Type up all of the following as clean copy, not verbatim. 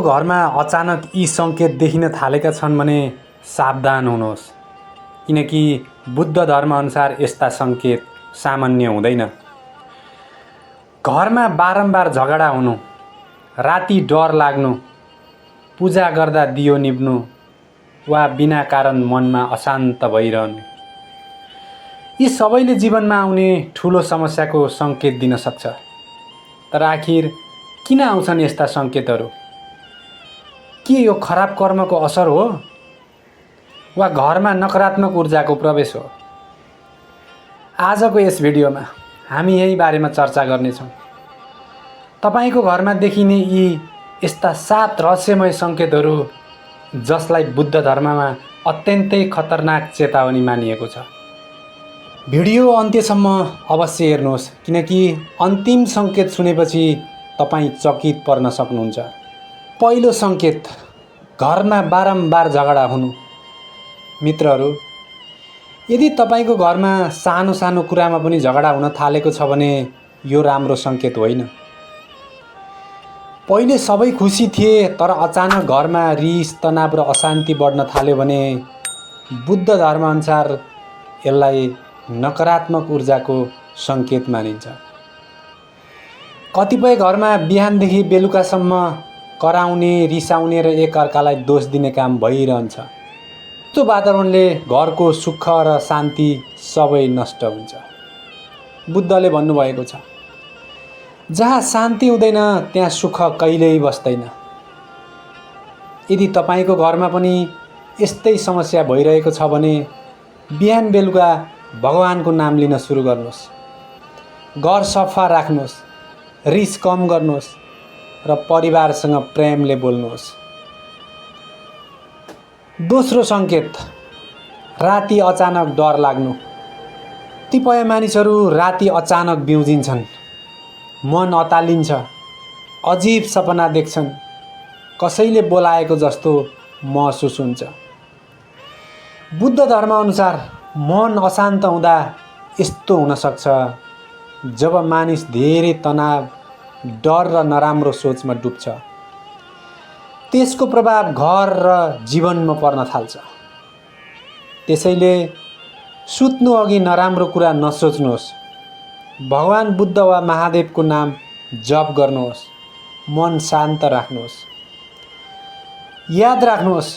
घरमा अचानक यी सङ्केत देखिन थालेका छन् भने सावधान हुनुहोस्, किनकि बुद्ध धर्मअनुसार यस्ता सङ्केत सामान्य हुँदैन। घरमा बारम्बार झगडा हुनु, राति डर लाग्नु, पूजा गर्दा दियो निभ्नु वा बिना कारण मनमा अशान्त भइरहनु, यी सबैले जीवनमा आउने ठुलो समस्याको सङ्केत दिन सक्छ। तर आखिर किन आउँछन् यस्ता सङ्केतहरू? के यो खराब कर्मको असर हो वा घरमा नकारात्मक ऊर्जाको प्रवेश हो? आजको यस भिडियोमा हामी यही बारेमा चर्चा गर्नेछौँ। तपाईको घरमा देखिने यी यस्ता 7 रहस्यमय सङ्केतहरू जसलाई बुद्ध धर्ममा अत्यन्तै खतरनाक चेतावनी मानिएको छ। भिडियो अन्त्यसम्म अवश्य हेर्नुहोस्, किनकि अन्तिम सङ्केत सुनेपछि तपाईँ चकित पर्न सक्नुहुन्छ। पहिलो सङ्केत, घरमा बारम्बार झगडा हुनु। मित्रहरू, यदि तपाईको घरमा सानो सानो कुरामा पनि झगडा हुन थालेको छ भने यो राम्रो सङ्केत होइन। पहिले सबै खुसी थिए, तर अचानक घरमा रिस, तनाव र अशान्ति बढ्न थाल्यो भने बुद्ध धर्मअनुसार यसलाई नकारात्मक ऊर्जाको सङ्केत मानिन्छ। कतिपय घरमा बिहानदेखि बेलुकासम्म कराउने, रिसाउने र एकअर्कालाई दोष दिने काम भइरहन्छ। त्यो वातावरणले घरको सुख र शान्ति सबै नष्ट हुन्छ। बुद्धले भन्नुभएको छ, जहाँ शान्ति हुँदैन त्यहाँ सुख कहिल्यै बस्दैन। यदि तपाईँको घरमा पनि यस्तै समस्या भइरहेको छ भने बिहान बेलुका भगवानको नाम लिन सुरु गर्नुहोस्। घर सफा राख्नुहोस्, रिस कम गर्नुहोस् र परिवारसँग प्रेमले बोल्नुहोस्। दोस्रो सङ्केत, राति अचानक डर लाग्नु। कतिपय मानिसहरू राति अचानक बिउजिन्छन्, मन अतालिन्छ, अजीब सपना देख्छन्, कसैले बोलाएको जस्तो महसुस हुन्छ। बुद्ध धर्मअनुसार मन अशान्त हुँदा यस्तो हुन सक्छ जब मानिस धेरै तनाव, डर र नराम्रो सोचमा डुब्छ। त्यसको प्रभाव घर र जीवनमा पर्न थाल्छ। त्यसैले सुत्नु अघि नराम्रो कुरा नसोच्नुहोस्। भगवान बुद्ध वा महादेवको नाम जप गर्नुहोस्। मन शान्त राख्नुहोस्। याद राख्नुहोस्,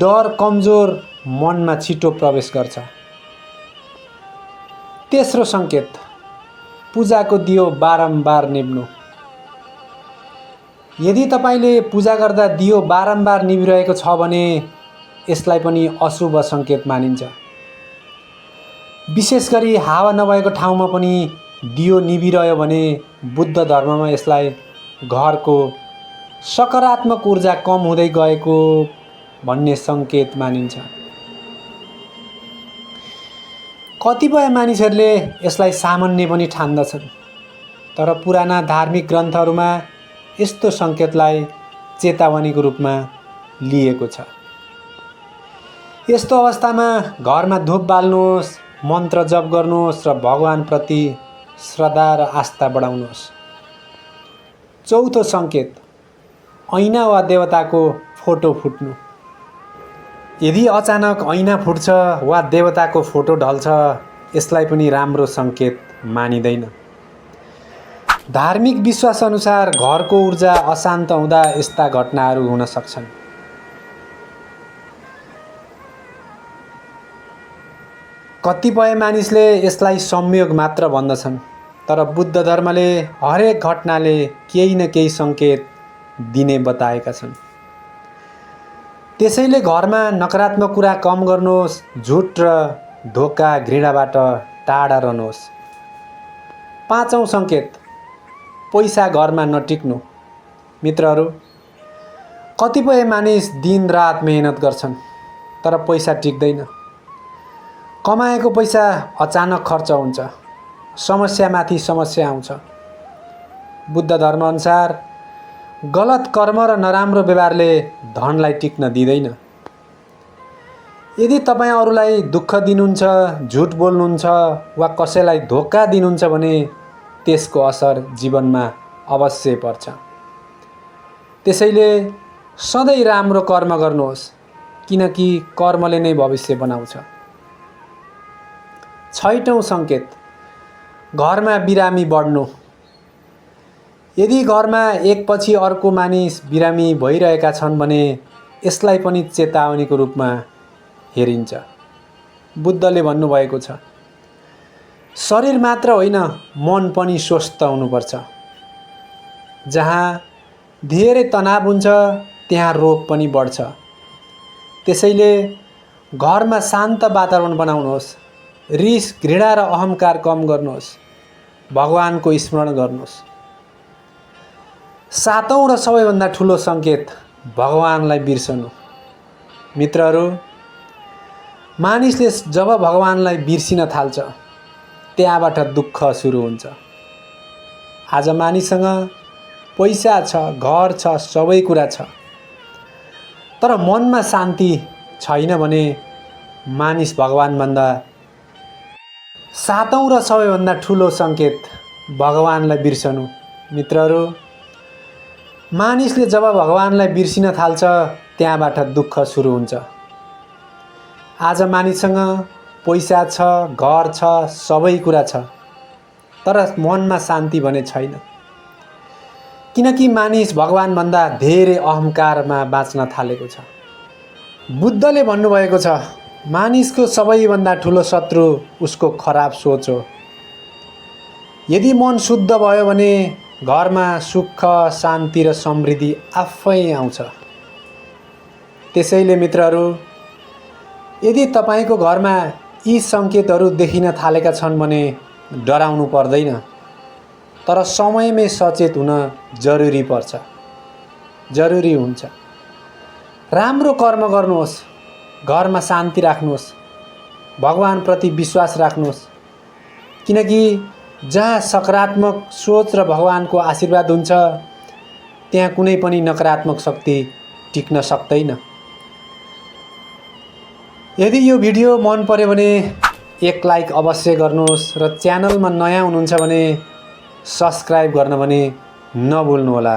डर कमजोर मनमा छिटो प्रवेश गर्छ। तेस्रो सङ्केत, पूजाको दियो बारम्बार निभ्नु। यदि तपाईले पूजा गर्दा दियो बारम्बार निभिरहेको छ भने यसलाई पनि अशुभ सङ्केत मानिन्छ। विशेष गरी हावा नभएको ठाउँमा पनि दियो निभिरह्यो भने बुद्ध धर्ममा यसलाई घरको सकारात्मक ऊर्जा कम हुँदै गएको भन्ने सङ्केत मानिन्छ। कतिपय मानिसहरूले यसलाई सामान्य पनि ठान्दछन्, तर पुराना धार्मिक ग्रन्थहरूमा यस्तो सङ्केतलाई चेतावनीको रूपमा लिएको छ। यस्तो अवस्थामा घरमा धूप बाल्नुहोस्, मन्त्र जप गर्नुहोस् र भगवानप्रति श्रद्धा र आस्था बढाउनुहोस्। चौथो सङ्केत, ऐना वा देवताको फोटो फुट्नु। यदि अचानक ऐना फुट्छ वा देवताको फोटो ढल्छ, यसलाई पनि राम्रो सङ्केत मानिँदैन। धार्मिक विश्वासअनुसार घरको ऊर्जा अशान्त हुँदा यस्ता घटनाहरू हुन सक्छन्। कतिपय मानिसले यसलाई संयोग मात्र भन्दछन्, तर बुद्ध धर्मले हरेक घटनाले केही न केही सङ्केत दिने बताएका छन्। त्यसैले घरमा नकारात्मक कुरा कम गर्नुहोस्, झुट र धोका, घृणाबाट टाढा रहनुहोस्। पाँचौं सङ्केत, पैसा घरमा नटिक्नु। मित्रहरू, कतिपय मानिस दिन रात मेहनत गर्छन्, तर पैसा टिक्दैन। कमाएको पैसा अचानक खर्च हुन्छ, समस्यामाथि समस्या आउँछ। बुद्ध धर्मअनुसार गलत कर्म र नराम्रो व्यवहारले धनलाई टिक्न दिँदैन। यदि तपाईँ अरूलाई दुःख दिनुहुन्छ, झुट बोल्नुहुन्छ वा कसैलाई धोका दिनुहुन्छ भने त्यसको असर जीवनमा अवश्य पर्छ। त्यसैले सधैँ राम्रो कर्म गर्नुहोस्, किनकि कर्मले नै भविष्य बनाउँछ। 6औं सङ्केत, घरमा बिरामी बढ्नु। यदि घरमा एकपछि अर्को मानिस बिरामी भइरहेका छन् भने यसलाई पनि चेतावनीको रूपमा हेरिन्छ। बुद्धले भन्नुभएको छ, शरीर मात्र होइन मन पनि स्वस्थ हुनुपर्छ। जहाँ धेरै तनाव हुन्छ त्यहाँ रोग पनि बढ्छ। त्यसैले घरमा शान्त वातावरण बनाउनुहोस्, रिस, घृणा र अहङ्कार कम गर्नुहोस्, भगवानको स्मरण गर्नुहोस्। 7औं र सबैभन्दा ठुलो सङ्केत, भगवानलाई बिर्सनु। मित्रहरू, मानिसले जब भगवानलाई बिर्सिन थाल्छ त्यहाँबाट दुःख सुरु हुन्छ। आज मानिससँग पैसा छ, घर छ, सबै कुरा छ, तर मनमा शान्ति छैन भने मानिस भगवानभन्दा 7औं र सबैभन्दा ठुलो सङ्केत, भगवानलाई बिर्सनु। मित्रहरू, मानिसले जब भगवानलाई बिर्सिन थाल्छ त्यहाँबाट दुःख सुरु हुन्छ। आज मानिससँग पैसा छ, घर छ, सबै कुरा छ, तर मनमा शान्ति भने छैन, किनकि मानिस भगवानभन्दा धेरै अहङ्कारमा बाँच्न थालेको छ। बुद्धले भन्नुभएको छ, मानिसको सबैभन्दा ठुलो शत्रु उसको खराब सोच हो। यदि मन शुद्ध भयो भने घरमा सुख, शान्ति र समृद्धि आफै आउँछ। त्यसैले मित्रहरू, यदि तपाईँको घरमा यी सङ्केतहरू देखिन थालेका छन् भने डराउनु पर्दैन, तर समयमै सचेत हुन जरुरी पर्छ, जरुरी हुन्छ। राम्रो कर्म गर्नुहोस्, घरमा शान्ति राख्नुहोस्, भगवानप्रति विश्वास राख्नुहोस्, किनकि जहाँ सकारात्मक सोच र भगवानको आशीर्वाद हुन्छ त्यहाँ कुनै पनि नकारात्मक शक्ति टिक्न सक्दैन। यदि यो भिडियो मन पर्यो भने एक लाइक अवश्य गर्नुहोस् र च्यानलमा नयाँ हुनुहुन्छ भने सब्सक्राइब गर्न भने नभुल्नुहोला।